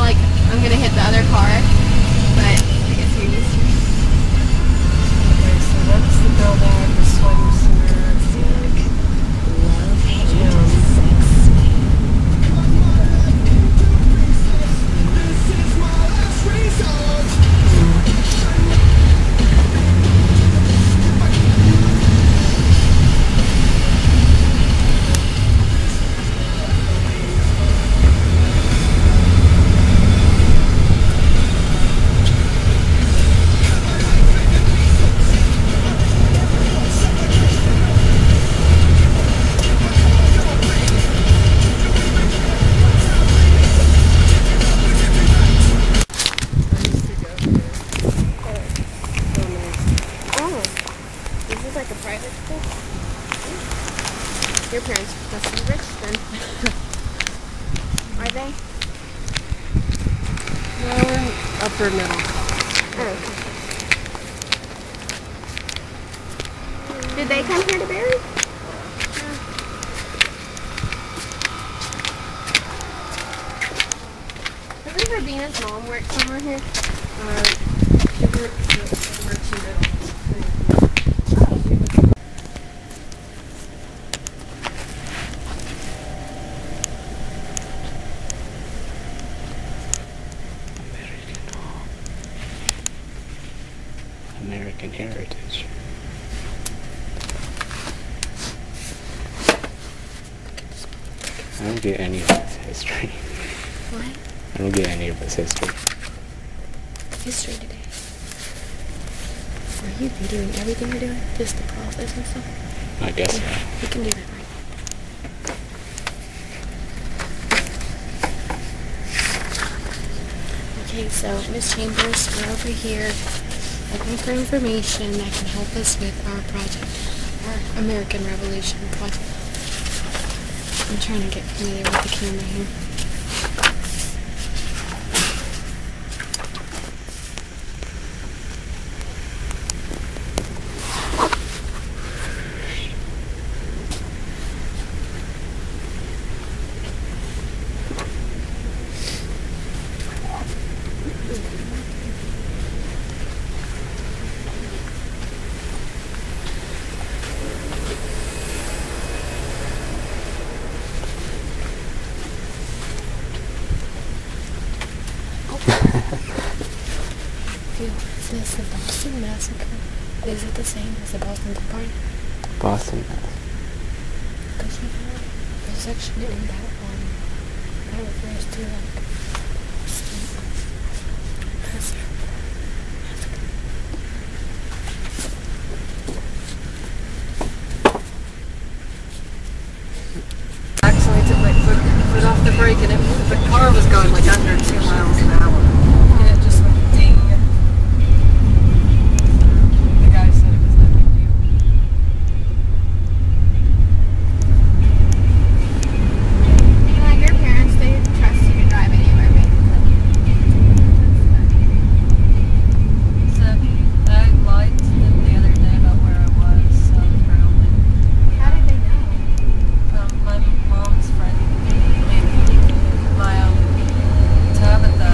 like I'm gonna hit the other car, but I guess we just... Okay, so that's the girl bag, the swimsuit, Love, hate, like a private school? Your parents must be rich then. Are they? No, we're upper middle. Oh, okay. Did they come here to Barry? Doesn't Rabina's mom work somewhere here? She works in middle. American heritage. I don't get any of this history. What? I don't get any of this history. History today. Are you videoing everything you're doing? Just the process and stuff? I guess so. You can do that, right? Okay, so Miss Chambers, we're over here looking for information that can help us with our project, our American Revolution project. I'm trying to get familiar with the camera here. Is this the Boston Massacre? Is it the same as the Boston Tea Party? Boston Massacre. Because you know, there's a section in that one that refers to like Boston Massacre. Actually, I took my foot off the brake and the car was going like under 2 miles an hour. And it just went ding. The guy said it was no big deal. Like your parents, they trust you to drive anywhere, basically. So I lied to them the other day about where I was, apparently. How did they know? My mom's friend, my Tabitha,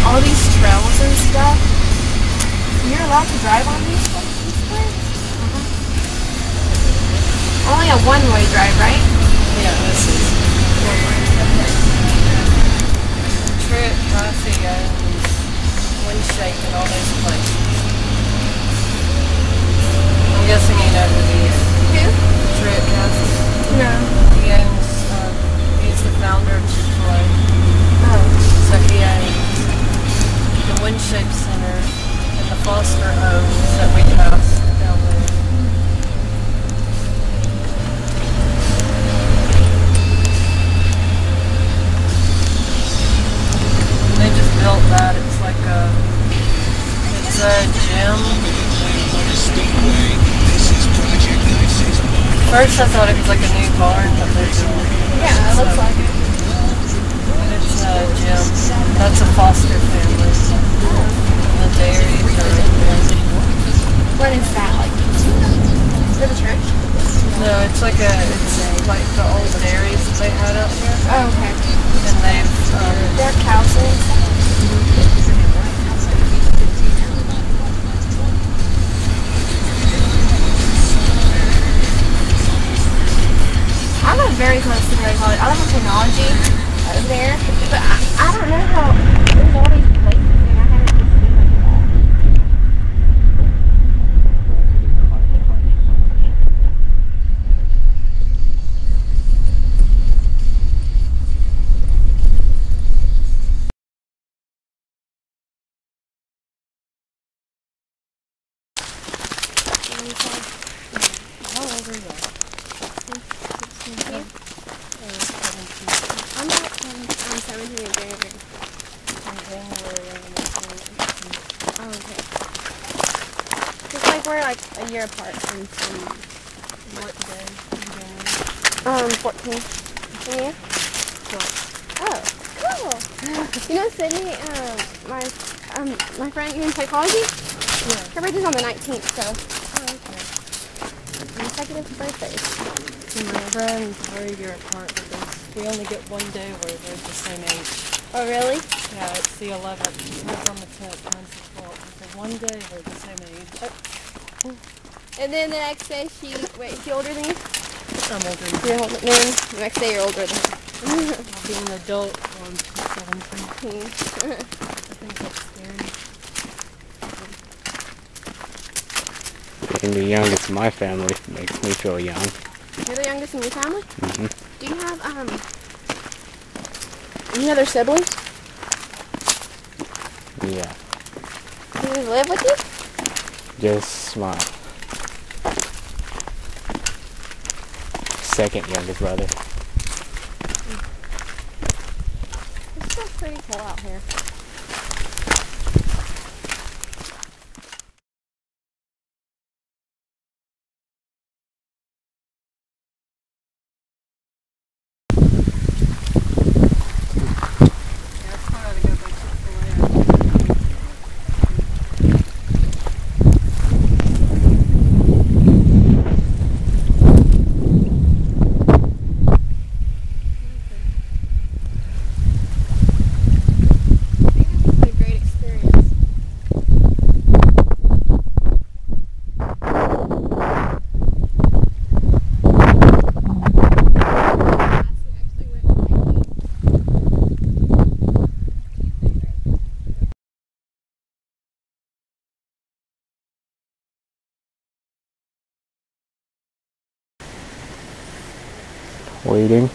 all these trails and stuff. You're allowed to drive on these places? Only a one-way drive, right? Yeah, this is one-way. Trip, Coffee owns Windshape and all those places. I'm guessing you know who he is. Who? Trip Coffee. No. He owns, he's the founder of Chick-fil-A. Oh. So he owns the Windshape Center and the Foster Homes that we passed down there. They just built that. It's like it's a gym. First I thought it was like a new barn that they're doing. Yeah, it looks like it. But it's a gym. That's a foster family. The dairy. What is that? Like, is it a church? No, it's like the old dairies that they had up here. Oh, okay. And they've There are cows and stuff. I live very close to Berry College. I live in technology over there, but I don't know how there's all these places and I haven't just seen like that. how old are you? I'm not 17 in January. In January, Oh, okay. Just like we're like a year apart from what day in January? 14. And you? 12. Oh, cool. You know Sydney, my friend in psychology? Yeah. Her birthday's on the 19th, so Oh, okay. consecutive birthdays. See, my friends are a year apart because we only get one day where they're the same age. Oh, really? Yeah, it's the 11th. Mine's on the 10th. Mine's the 12th. So one day we're the same age. And then the next day is she older than you? I'm older than you. You're older. Then the next day you're older than her. I'll be an adult on 17. I think that's scary. Being the youngest in my family makes me feel young. You're the youngest in your family? Mm-hmm. Do you have any other siblings? Yeah. Do they live with you? Just my second youngest brother. It's still pretty cool out here. Waiting.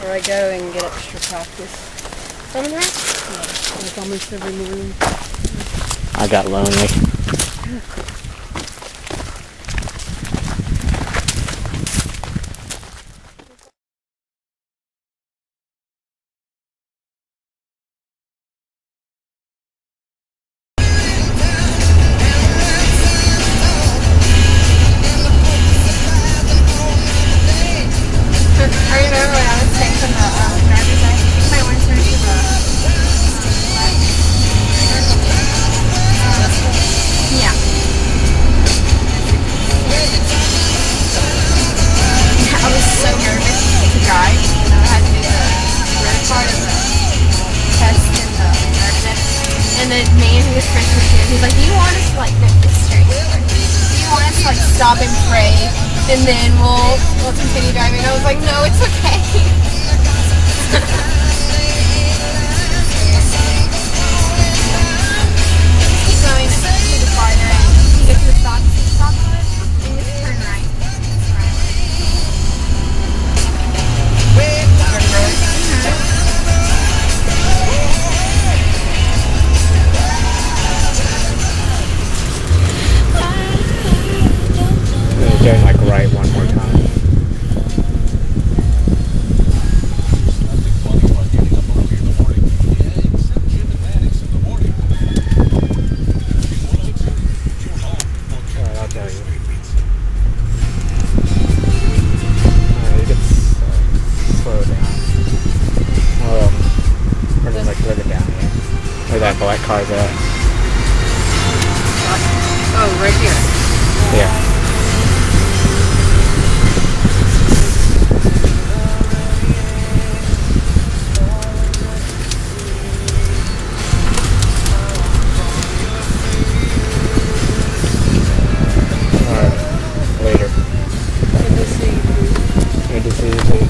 Or I go and get extra practice. Swimming there? Yeah, like almost every morning. I got lonely. I remember when I was taking the driver's license, my one turn to the yeah. like stop and pray, and then we'll continue driving. I was like, no, it's okay. Keep going to the farther end. You get to the stop sign, and just turn right. Turn like right one more time. Alright, I'll tell you. Alright, you can slow down. Pretty much live it down here. Where that black car's at. Oh, right here. Yeah. Later. Good to see you too.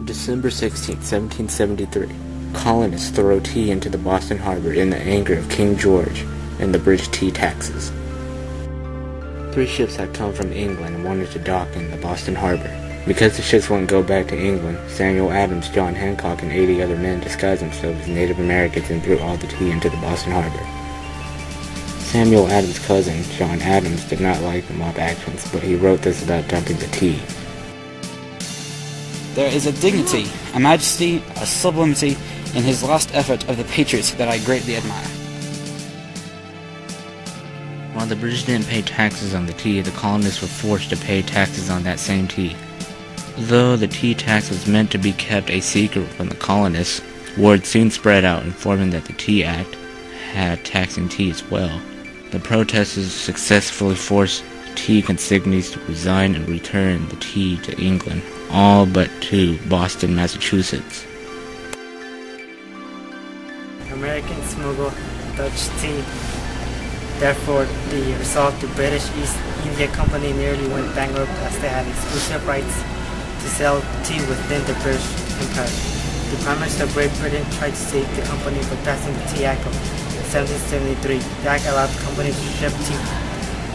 December 16, 1773. Colonists throw tea into the Boston harbor in the anger of King George and the British tea taxes. 3 ships had come from England and wanted to dock in the Boston harbor. Because the ships wouldn't go back to England, Samuel Adams, John Hancock, and 80 other men disguised themselves as Native Americans and threw all the tea into the Boston harbor. Samuel Adams' cousin, John Adams, did not like the mob actions, but he wrote this about dumping the tea. There is a dignity, a majesty, a sublimity in his last effort of the patriots that I greatly admire. While the British didn't pay taxes on the tea, the colonists were forced to pay taxes on that same tea. Though the tea tax was meant to be kept a secret from the colonists, word soon spread out informing that the Tea Act had taxing tea as well. The protesters successfully forced tea consignees to resign and return the tea to England, all but to Boston, Massachusetts. Americans smuggled Dutch tea. Therefore, the result, the British East India Company nearly went bankrupt as they had exclusive rights to sell tea within the British Empire. The Prime Minister of Great Britain tried to save the company by passing the Tea Act of 1773. The Act allowed the company to ship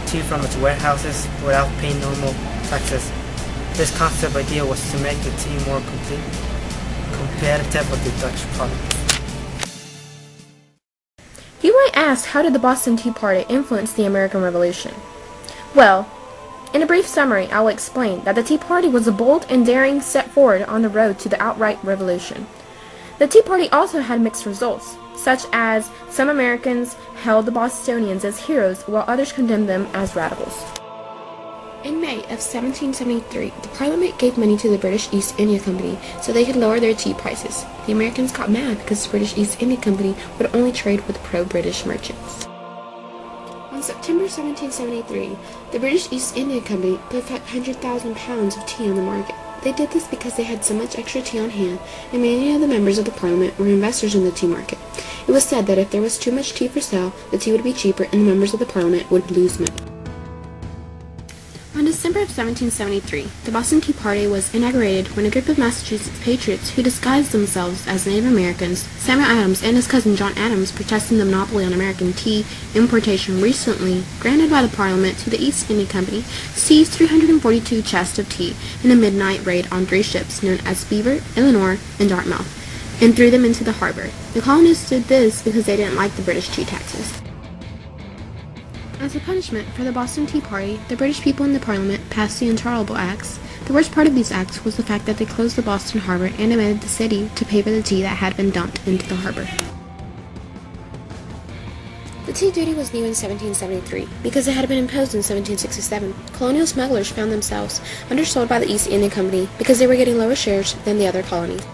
tea from its warehouses without paying normal taxes. This concept idea was to make the tea more competitive with the Dutch product. You might ask, how did the Boston Tea Party influence the American Revolution? Well, in a brief summary, I will explain that the Tea Party was a bold and daring step forward on the road to the outright revolution. The Tea Party also had mixed results, such as some Americans held the Bostonians as heroes while others condemned them as radicals. In May of 1773, the Parliament gave money to the British East India Company so they could lower their tea prices. The Americans got mad because the British East India Company would only trade with pro-British merchants. On September 1773, the British East India Company put 500,000 pounds of tea on the market. They did this because they had so much extra tea on hand, and many of the members of the Parliament were investors in the tea market. It was said that if there was too much tea for sale, the tea would be cheaper and the members of the Parliament would lose money. On December of 1773, the Boston Tea Party was inaugurated when a group of Massachusetts patriots who disguised themselves as Native Americans, Samuel Adams and his cousin John Adams, protesting the monopoly on American tea importation recently granted by the Parliament to the East India Company, seized 342 chests of tea in a midnight raid on 3 ships known as Beaver, Eleanor, and Dartmouth, and threw them into the harbor. The colonists did this because they didn't like the British tea taxes. As a punishment for the Boston Tea Party, the British people in the Parliament passed the Intolerable Acts The worst part of these acts was the fact that they closed the Boston harbor and demanded the city to pay for the tea that had been dumped into the harbor. The tea duty was new in 1773 because it had been imposed in 1767. Colonial smugglers found themselves undersold by the East India Company because they were getting lower shares than the other colonies.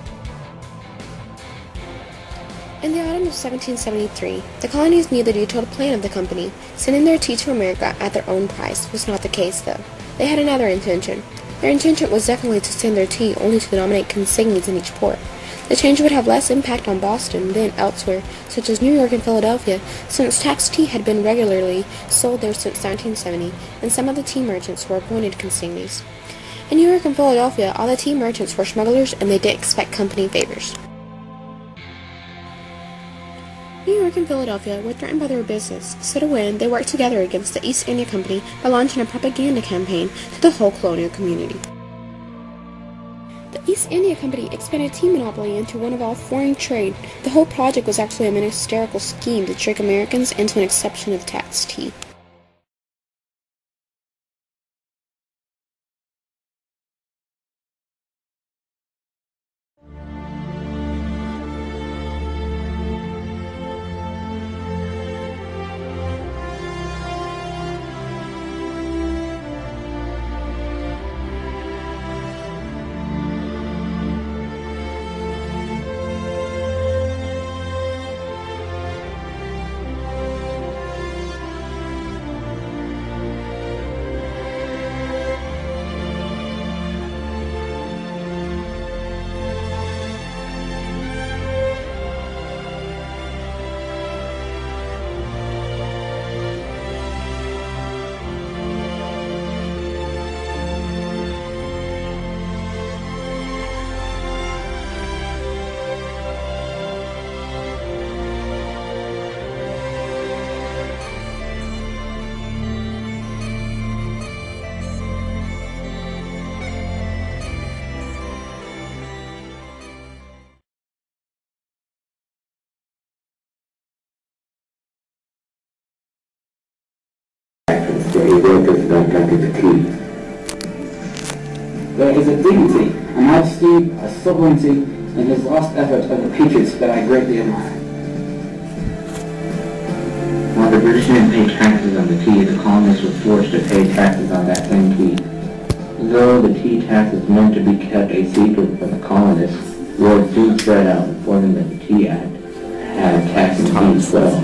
In the autumn of 1773, the colonies knew the detailed plan of the company. Sending their tea to America at their own price was not the case, though. They had another intention. Their intention was definitely to send their tea only to denominate consignees in each port. The change would have less impact on Boston than elsewhere, such as New York and Philadelphia, since taxed tea had been regularly sold there since 1970, and some of the tea merchants were appointed consignees. In New York and Philadelphia, all the tea merchants were smugglers, and they did expect company favors. New York and Philadelphia were threatened by their business, so to win, they worked together against the East India Company by launching a propaganda campaign to the whole colonial community. The East India Company expanded tea monopoly into one of all foreign trade. The whole project was actually a ministerial scheme to trick Americans into an exception of taxed tea. There is a dignity, a majesty, a sovereignty in his last effort of the patriots that I greatly admire. While the British didn't pay taxes on the tea, the colonists were forced to pay taxes on that same tea. Though the tea tax is meant to be kept a secret from the colonists, word soon spread out informing that the Tea Act had taxed tea as well.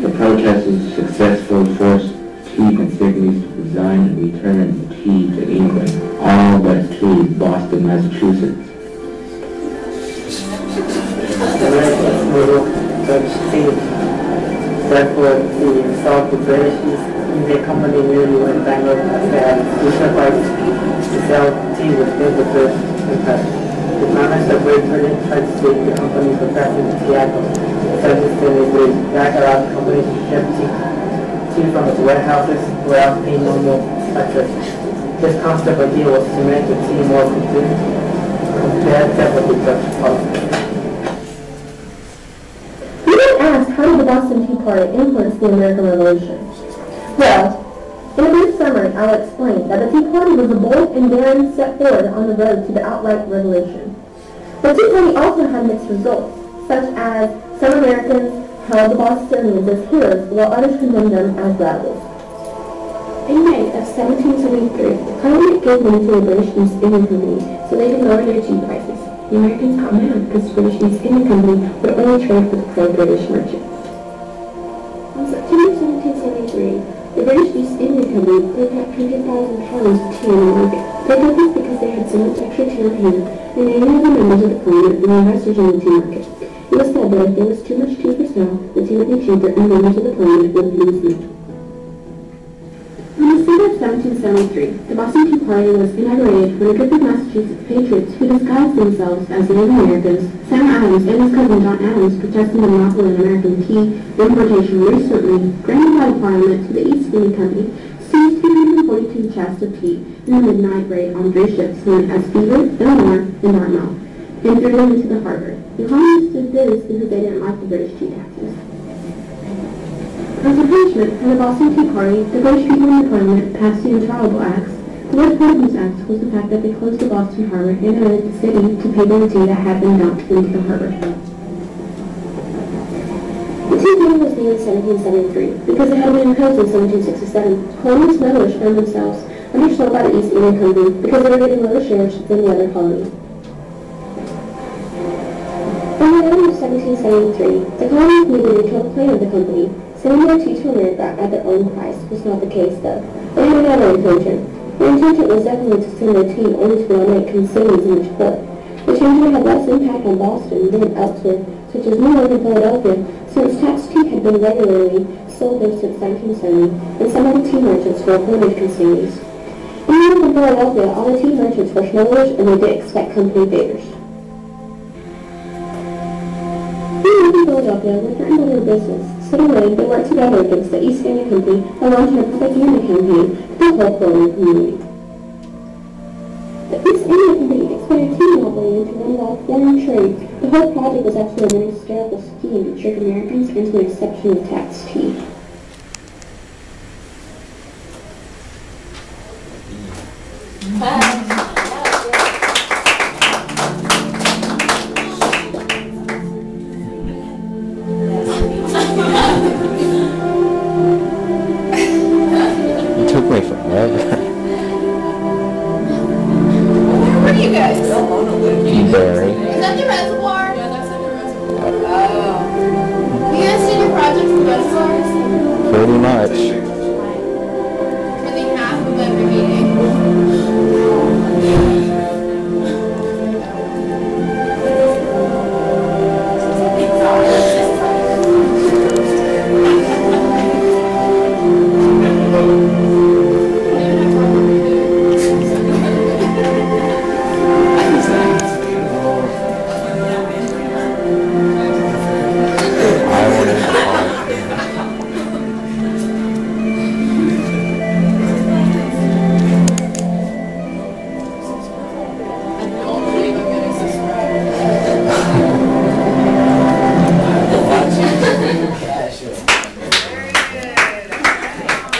The protesters successfully forced tea consignees to resign and return the tea to England, all but to Boston, Massachusetts. Therefore, the South the British East India Company nearly went bankrupt as they had exclusive rights to sell tea within the British Empire. The Commerce of Great Britain tried to save the company from passing the Tea Act of 1773. The act allowed companies to ship tea from its warehouses without paying normal electricity. This concept idea was to make the tea more competitive with the Dutch public. Asked, how did the Boston Tea Party influence the American Revolution? Well, in a brief summary, I'll explain that the Tea Party was a bold and daring step forward on the road to the outright revolution. The Tea Party also had mixed results, such as some Americans held the Bostonians as heroes while others condemned them as rebels. In May of 1773, Parliament gave money to the British East India Company so they could lower their tea prices. The Americans got mad because the British East India Company would only trade with pro-British merchants. On September 1773, the British East India Company picked up 100,000 pounds of tea in the market. They did this because they had so much extra tea on hand, and many of the members of the Parliament were investors in the tea market. It was said that if there was too much tea for sale, the tea would be cheaper and members of the Parliament would lose money. In December of 1773, the Boston Tea Party was inaugurated when a group of Massachusetts patriots who disguised themselves as Native Americans, Sam Adams and his cousin John Adams, protesting the monopoly on American tea importation recently granted by the Parliament to the East India Company, seized 242 chests of tea in a midnight raid on 3 ships known as Beaver, Illinois, and Dartmouth, and threw them into the harbor. The colonists did this because they didn't like the British tea taxes. As a punishment for the Boston Tea Party, the British people in the Parliament passed the Intolerable Acts, The worst part of these acts was the fact that they closed the Boston Harbor and ordered the city to pay the tea that had been dumped into the harbor. The tea deal was made in 1773 because it had been imposed in 1767. Colonial smugglers found themselves undersold by the East India Company because they were getting lower shares than the other colony. In the autumn of 1773, the colonies needed a total plan of the company. Sending their tea to America at their own price was not the case, though. They had another intention. Their intention was definitely to send their tea only to well-known cities in each port. The change would have less impact on Boston than elsewhere, such as New York and Philadelphia, since taxed tea had been regularly sold there since 1970, and some of the tea merchants were appointed consiglies. In New York and Philadelphia, all the tea merchants were smugglers, and they did expect company favors. New York and Philadelphia were threatened by their business. So anyway, they worked together against the East India Company by launching a propaganda campaign to the whole colonial community. The East India Company expanded tea monopoly to run off foreign trade. The whole project was actually a very hysterical scheme to trick Americans into an exception of taxed tea. It took me forever. Where are you guys? Barry. Is that the reservoir? Yeah, that's in the reservoir. Oh. You guys did your projects in the reservoirs? Pretty much. For the half of every meeting.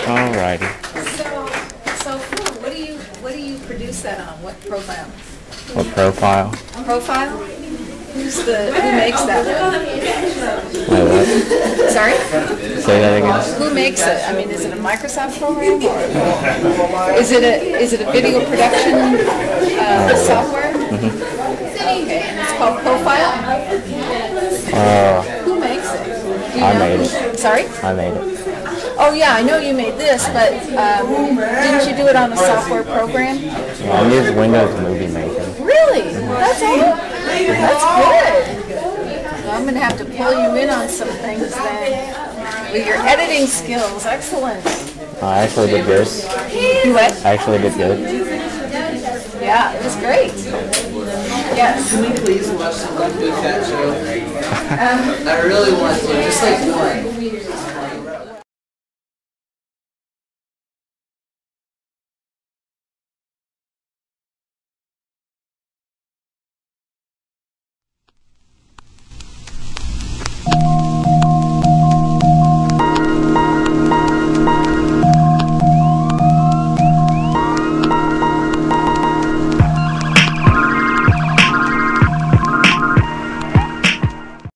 Alrighty. So what do you produce that on? What profile? What profile? Profile? Who makes that? Wait, what? Sorry? Say that again. Who makes it? I mean, is it a Microsoft program or is it a video production software? Okay, and it's called Profile. Who makes it? Do you I know? made it. Sorry? I made it. Oh yeah, I know you made this, but didn't you do it on a software program? Yeah, I use Windows Movie Maker. Really? That's all? That's good. Well, I'm going to have to pull you in on some things then. With your editing skills, excellent. I actually did good. You what? I actually did good. Yeah, it was great. Yes. Can we please watch some Phu Cat Show? I really want to, just like one.